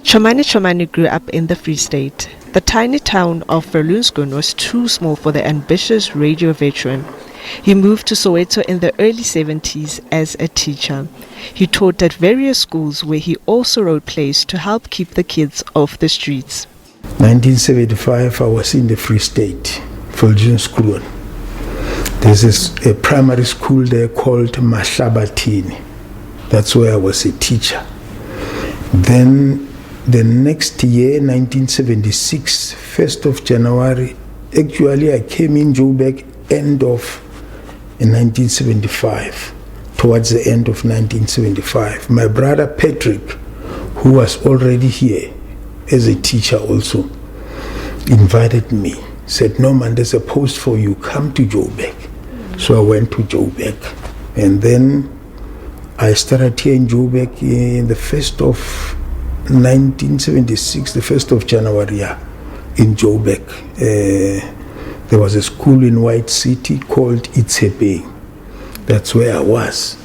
Chomane Chomane grew up in the Free State. The tiny town of Verloonsgren was too small for the ambitious radio veteran. He moved to Soweto in the early 70s as a teacher. He taught at various schools where he also wrote plays to help keep the kids off the streets. 1975, I was in the Free State, Verloonsgren. There's a primary school there called Mahlabathini. That's where I was a teacher. Then the next year, 1976, 1st of January, actually I came in Joburg in 1975, towards the end of 1975. My brother Patrick, who was already here as a teacher also, invited me, said, "No man, there's a post for you, come to Joburg." So I went to Joburg, and then I started here in Joburg in the 1st of 1976, the 1st of January, in Joburg. There was a school in White City called Itshepe. That's where I was.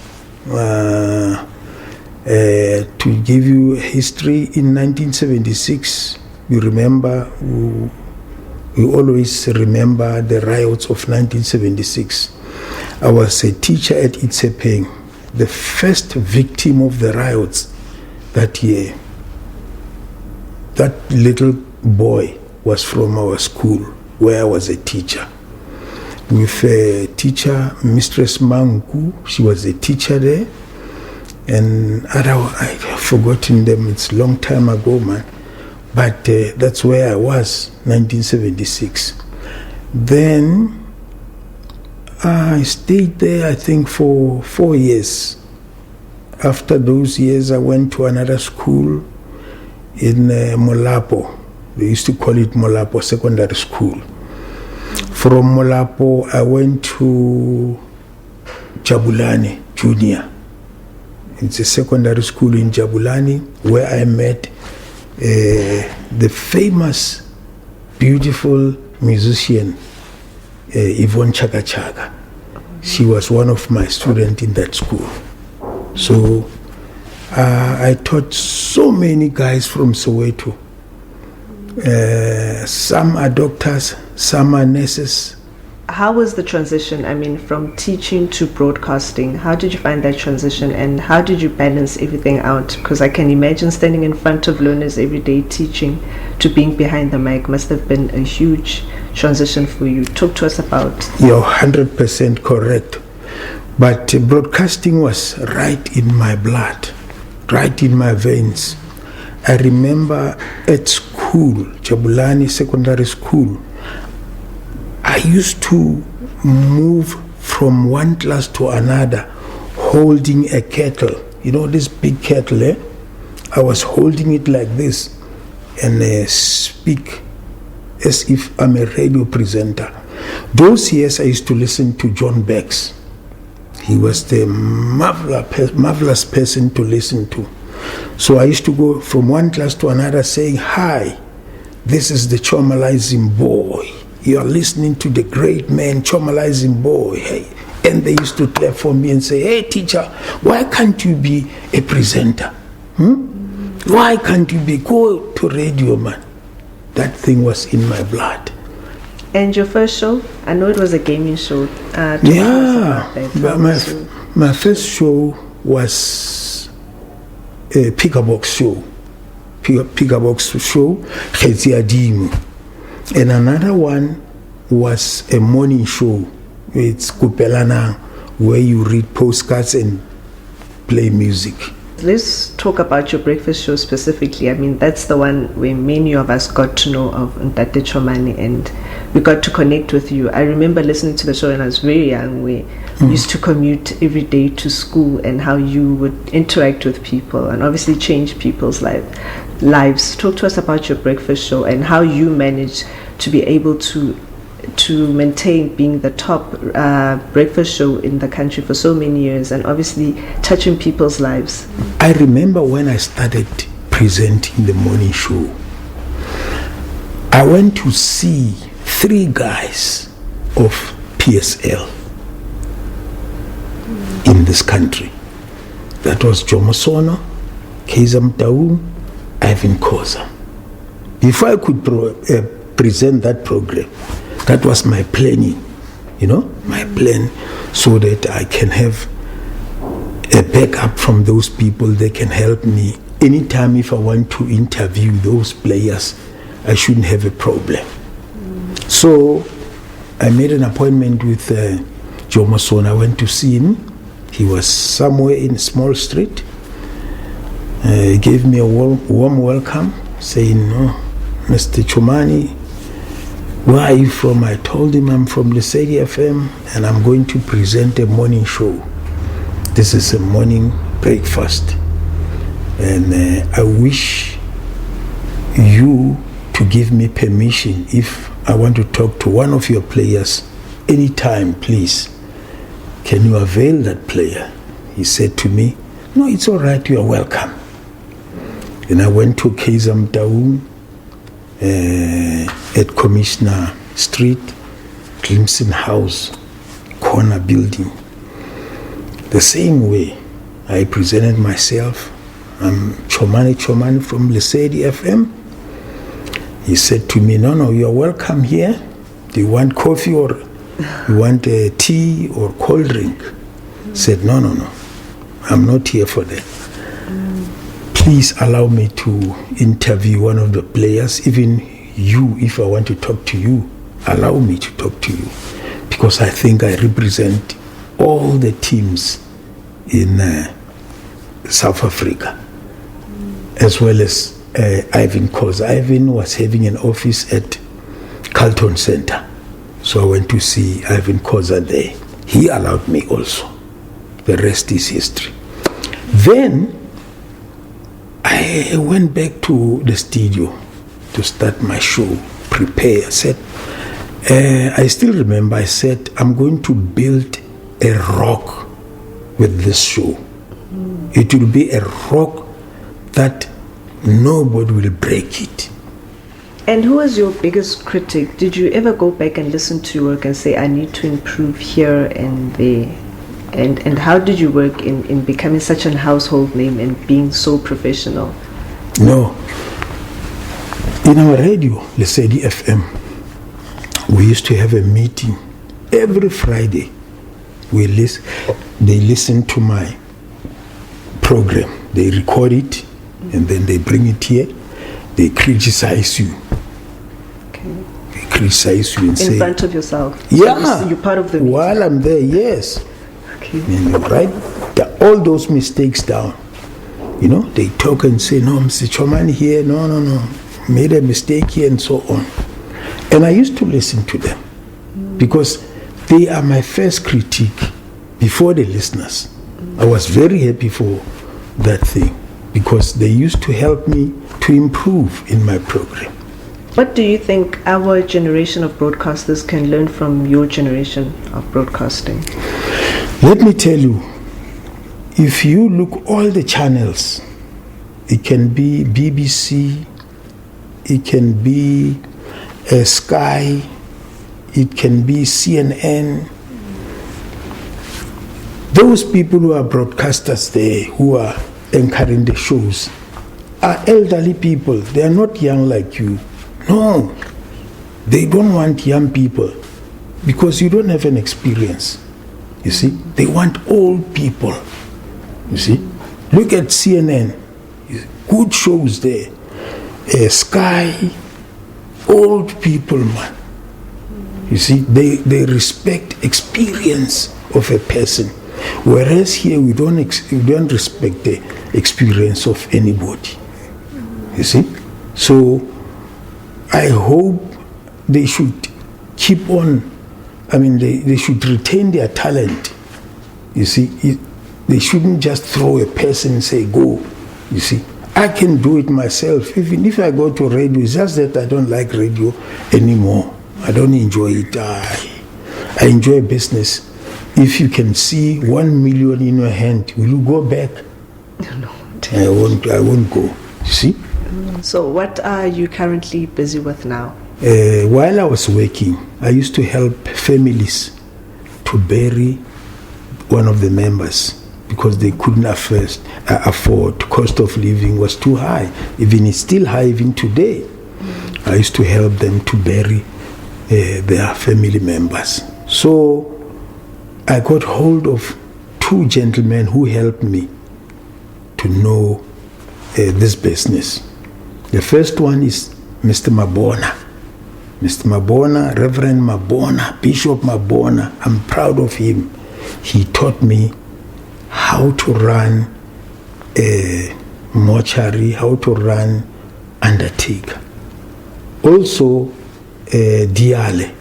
To give you history, in 1976, you remember, we always remember the riots of 1976. I was a teacher at Itshepe, the first victim of the riots that year. That little boy was from our school where I was a teacher. With a teacher, Mistress Mangu, she was a teacher there. And I've forgotten them, it's a long time ago, man. But that's where I was, 1976. Then I stayed there, I think, for 4 years. After those years, I went to another school in Molapo. They used to call it Molapo Secondary School. From Molapo, I went to Jabulani Junior. It's a secondary school in Jabulani where I met the famous, beautiful musician, Yvonne Chaka Chaka. She was one of my students in that school. So I taught so many guys from Soweto. Some are doctors, some are nurses. How was the transition, from teaching to broadcasting? How did you find that transition, and how did you balance everything out? Because I can imagine standing in front of learners every day teaching to being behind the mic must have been a huge transition for you. Talk to us about. You're 100% correct. But broadcasting was right in my blood, right in my veins. I remember at school, Jabulani Secondary School, I used to move from one class to another holding a kettle. You know this big kettle, eh? I was holding it like this and speak as if I'm a radio presenter. Those years I used to listen to John Bex. He was the marvelous person to listen to. So I used to go from one class to another saying, "Hi, this is the Chomalizing boy. You are listening to the great man, Chomalizing boy." Hey. And they used to clap for me and say, "Hey teacher, why can't you be a presenter? Why can't you go to radio, man?" That thing was in my blood. And your first show? I know it was a gaming show. My first show was a Pickerbox show. Pickerbox show, Khezi. And another one was a morning show. It's Kupelana, where you read postcards and play music. Let's talk about your breakfast show specifically. That's the one where many of us got to know of Ntate Chomane, and we got to connect with you. I remember listening to the show when I was very young. We used to commute every day to school, and how you would interact with people and obviously change people's lives. Talk to us about your breakfast show and how you managed to be able to maintain being the top breakfast show in the country for so many years, and obviously touching people's lives. I remember when I started presenting the morning show, I went to see 3 guys of PSL in this country. That was Jomo Sono, Kaiser Mtaung, Ivan Khoza. Before I could present that program, that was my planning, my plan, so that I can have a backup from those people. They can help me anytime if I want to interview those players. I shouldn't have a problem. So I made an appointment with Joe Mason. I went to see him. He was somewhere in a small street. He gave me a warm welcome, saying, "No, Mr. Chomane, where are you from?" I told him I'm from Lesedi FM and I'm going to present a morning show. This is a morning breakfast. And I wish you to give me permission if I want to talk to one of your players anytime, please. Can you avail that player? He said to me, "No, it's all right, you are welcome." And I went to Kaizer Mtaung at Commissioner Street, Clemson House, corner building. The same way I presented myself. I'm Chomane Chomane from Lesedi Fm. He said to me, no, you are welcome here. Do you want coffee or you want a tea or cold drink? I said, no, I'm not here for that. Please allow me to interview one of the players. Even you, if I want to talk to you, allow me to talk to you. Because I think I represent all the teams in South Africa, as well as Ivan Khoza. Ivan was having an office at Carlton Center. So I went to see Ivan Khoza there. He allowed me also. The rest is history. Then I went back to the studio to start my show, prepare. I said, I still remember, I said, I'm going to build a rock with this show. It will be a rock that nobody will break it. And who was your biggest critic? Did you ever go back and listen to your work and say, I need to improve here and there? And how did you work in becoming such a household name and being so professional? No. In our radio, Lesedi FM, we used to have a meeting every Friday. They listen to my program. They record it and then they bring it here. They criticize you. Okay. They criticize you and say... In front of yourself? Yeah. So you're part of the meeting? While I'm there, yes. Okay. And you write all those mistakes down. They talk and say, no, Mr. Chomane here, no, made a mistake here and so on. And I used to listen to them because they are my first critique before the listeners. I was very happy for that thing because they used to help me to improve in my program. What do you think our generation of broadcasters can learn from your generation of broadcasting? Let me tell you, if you look all the channels, it can be BBC, it can be Sky, it can be CNN. Those people who are broadcasters there, who are anchoring the shows, are elderly people. They are not young like you. No, they don't want young people because you don't have an experience. You see, they want old people. You see, look at CNN, good shows there. Sky, old people, man. You see, they respect experience of a person, whereas here we don't respect the experience of anybody. You see, so I hope they should keep on. They should retain their talent. You see, they shouldn't just throw a person and say, go. You see, I can do it myself. Even if I go to radio, it's just that I don't like radio anymore. I don't enjoy it. I enjoy business. If you can see 1 million in your hand, will you go back? No. I won't go. You see? So what are you currently busy with now? While I was working, I used to help families to bury one of the members because they couldn't afford. Cost of living was too high. Even it's still high even today. I used to help them to bury their family members. So I got hold of two gentlemen who helped me to know this business. The first one is Mr. Mabona. Mr. Mabona, Reverend Mabona, Bishop Mabona, I'm proud of him. He taught me how to run a mortuary, how to run undertaker. Also, Diale,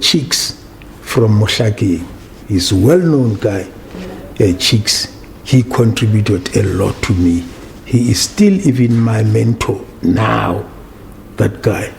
Chicks from Moshaki, he's a well-known guy. Chicks, he contributed a lot to me. He is still even my mentor now, that guy.